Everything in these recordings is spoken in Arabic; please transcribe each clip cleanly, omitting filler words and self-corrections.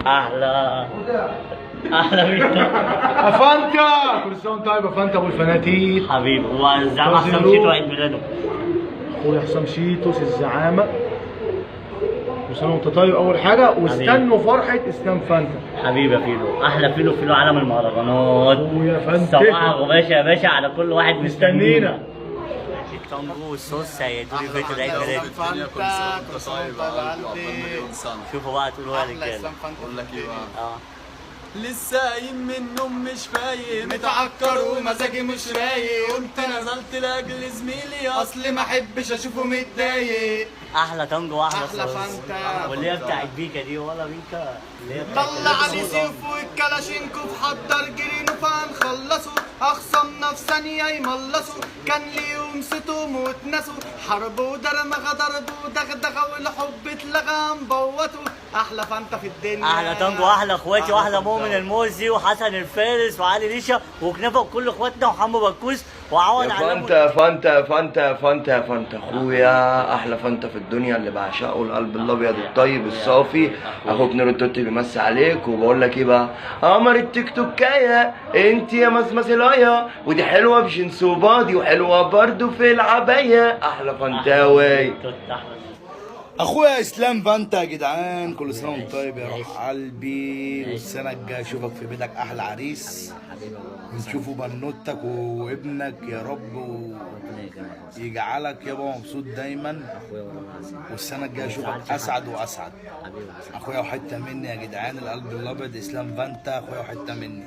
احلى احلى بيتو. افانتا كل سنه وانت طيب. افانتا ابو الفناتيل حبيبي، والزعامة حسام شيتو عيد ميلاده. اخويا حسام شيتوس الزعامه، كل سنه وانت طيب. اول حاجه واستنوا فرحه اسلام فانتا. حبيبي يا فيلو، احلى فيلو فيلو عالم المهرجانات. اخويا فانتا صباحك وباشا يا باشا على كل واحد مستنينا. التانجو والصوص هيدوا لي فيديو العيد ميلاد. شوفوا بقى تقولوا يا رجاله. بقول لك ايه بقى؟ لسه قايم من النوم مش فايق، متعكر ومزاجي مش رايق، قمت نزلت لاجل زميلي اصلي ما احبش اشوفه متضايق. احلى تانجو واحلى احلى صوص. فانتا. واللي هي بتاعت بيكا دي ولا بيكا اللي هي بتاعت طلع لي سيف والكلاشينكوف، حضر جرينو فهنخلصوا، اخصمنا في ثانيه يملصوا، كان ليهم ستهم واتنسوا، حرب ودرمغه ضرب ودغدغه والحب اتلغى مبوتوا. احلى فانتا في الدنيا. احلى تانجو واحلى اخواتي واحلى مؤمن الموزي وحسن الفارس وعلي ريشه وكنافه وكل اخواتنا وحمو بكوس وعوض يا علام. فانتا فانتا فانتا فانتا فانتا اخويا، احلى فانتا في الدنيا اللي بعشقه القلب الابيض الطيب الصافي. اخوك نور التوتي بيمسي عليك، وبقول لك ايه بقى؟ قمر التيك توكايه انت يا مسمسلايه، ودي حلوه بجنس وبادي وحلوه برضو في العبايه. احلى فانتاوي. اخويا اسلام فانتا يا جدعان، كل سنه وانت طيب يا روح قلبي، والسنه الجايه اشوفك في بيتك احلى عريس، ونشوفوا بنوتك وابنك يا رب، ويجعلك يابا مبسوط دايما، والسنه الجايه اشوفك اسعد واسعد. اخويا وحته مني يا جدعان، القلب الابيض اسلام فانتا اخويا وحته مني،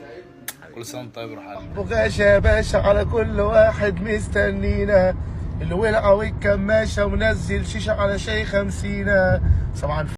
كل سنه وانت طيب يا روح قلبي. بغاشة يا باشا على كل واحد مستنينا، اللي ولع والكماشة ونزل شيشة على شاي 50. صباح الفل.